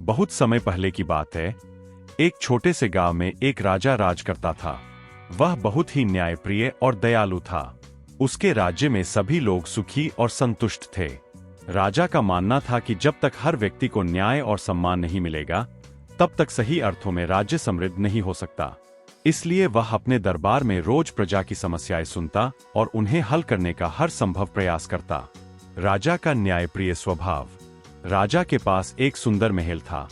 बहुत समय पहले की बात है। एक छोटे से गांव में एक राजा राज करता था। वह बहुत ही न्यायप्रिय और दयालु था। उसके राज्य में सभी लोग सुखी और संतुष्ट थे। राजा का मानना था कि जब तक हर व्यक्ति को न्याय और सम्मान नहीं मिलेगा, तब तक सही अर्थों में राज्य समृद्ध नहीं हो सकता। इसलिए वह अपने दरबार में रोज प्रजा की समस्याएं सुनता और उन्हें हल करने का हर संभव प्रयास करता। राजा का न्यायप्रिय स्वभाव। राजा के पास एक सुंदर महल था,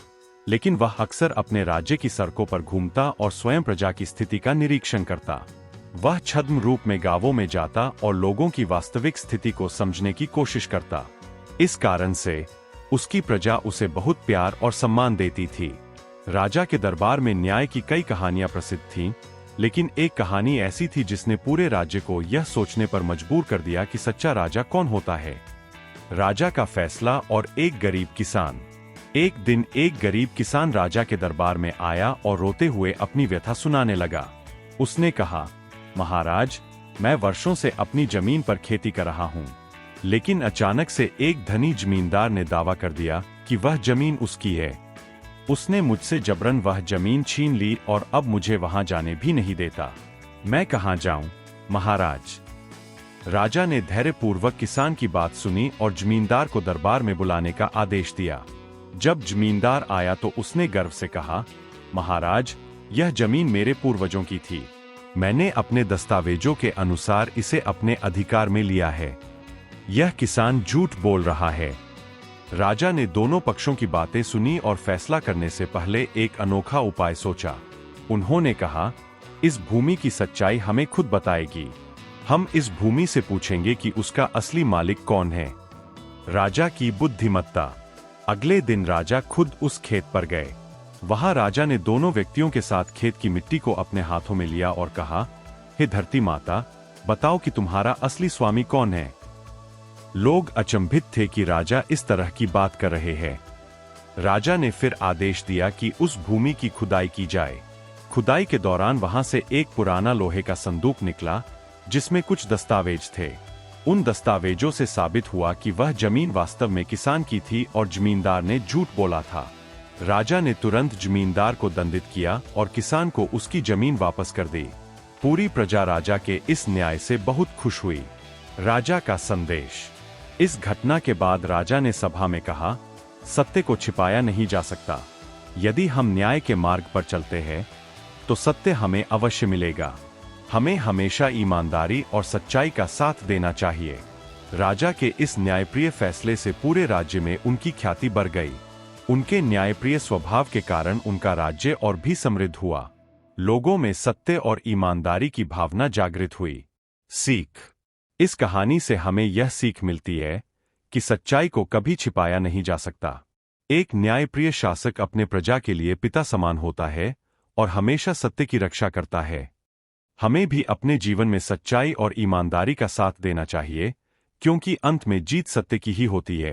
लेकिन वह अक्सर अपने राज्य की सड़कों पर घूमता और स्वयं प्रजा की स्थिति का निरीक्षण करता। वह छद्म रूप में गांवों में जाता और लोगों की वास्तविक स्थिति को समझने की कोशिश करता। इस कारण से उसकी प्रजा उसे बहुत प्यार और सम्मान देती थी। राजा के दरबार में न्याय की कई कहानियां प्रसिद्ध थीं, लेकिन एक कहानी ऐसी थी जिसने पूरे राज्य को यह सोचने पर मजबूर कर दिया कि सच्चा राजा कौन होता है। राजा का फैसला और एक गरीब किसान। एक दिन एक गरीब किसान राजा के दरबार में आया और रोते हुए अपनी व्यथा सुनाने लगा। उसने कहा, महाराज, मैं वर्षों से अपनी जमीन पर खेती कर रहा हूँ, लेकिन अचानक से एक धनी जमींदार ने दावा कर दिया कि वह जमीन उसकी है। उसने मुझसे जबरन वह जमीन छीन ली और अब मुझे वहां जाने भी नहीं देता। मैं कहां जाऊं, महाराज? राजा ने धैर्यपूर्वक किसान की बात सुनी और जमींदार को दरबार में बुलाने का आदेश दिया। जब जमींदार आया तो उसने गर्व से कहा, महाराज, यह जमीन मेरे पूर्वजों की थी। मैंने अपने दस्तावेजों के अनुसार इसे अपने अधिकार में लिया है। यह किसान झूठ बोल रहा है। राजा ने दोनों पक्षों की बातें सुनी और फैसला करने से पहले एक अनोखा उपाय सोचा। उन्होंने कहा, इस भूमि की सच्चाई हमें खुद बताएगी। हम इस भूमि से पूछेंगे कि उसका असली मालिक कौन है। राजा की बुद्धिमत्ता। अगले दिन राजा खुद उस खेत पर गए। वहां राजा ने दोनों व्यक्तियों के साथ खेत की मिट्टी को अपने हाथों में लिया और कहा, हे धरती माता, बताओ कि तुम्हारा असली स्वामी कौन है। लोग अचंभित थे कि राजा इस तरह की बात कर रहे हैं। राजा ने फिर आदेश दिया कि उस भूमि की खुदाई की जाए। खुदाई के दौरान वहां से एक पुराना लोहे का संदूक निकला, जिसमें कुछ दस्तावेज थे। उन दस्तावेजों से साबित हुआ कि वह जमीन वास्तव में किसान की थी और जमींदार ने झूठ बोला था। राजा ने तुरंत जमींदार को दंडित किया और किसान को उसकी जमीन वापस कर दी। पूरी प्रजा राजा के इस न्याय से बहुत खुश हुई। राजा का संदेश। इस घटना के बाद राजा ने सभा में कहा, सत्य को छिपाया नहीं जा सकता। यदि हम न्याय के मार्ग पर चलते हैं, तो सत्य हमें अवश्य मिलेगा। हमें हमेशा ईमानदारी और सच्चाई का साथ देना चाहिए। राजा के इस न्यायप्रिय फैसले से पूरे राज्य में उनकी ख्याति बढ़ गई। उनके न्यायप्रिय स्वभाव के कारण उनका राज्य और भी समृद्ध हुआ। लोगों में सत्य और ईमानदारी की भावना जागृत हुई। सीख। इस कहानी से हमें यह सीख मिलती है कि सच्चाई को कभी छिपाया नहीं जा सकता। एक न्यायप्रिय शासक अपने प्रजा के लिए पिता समान होता है और हमेशा सत्य की रक्षा करता है। हमें भी अपने जीवन में सच्चाई और ईमानदारी का साथ देना चाहिए, क्योंकि अंत में जीत सत्य की ही होती है।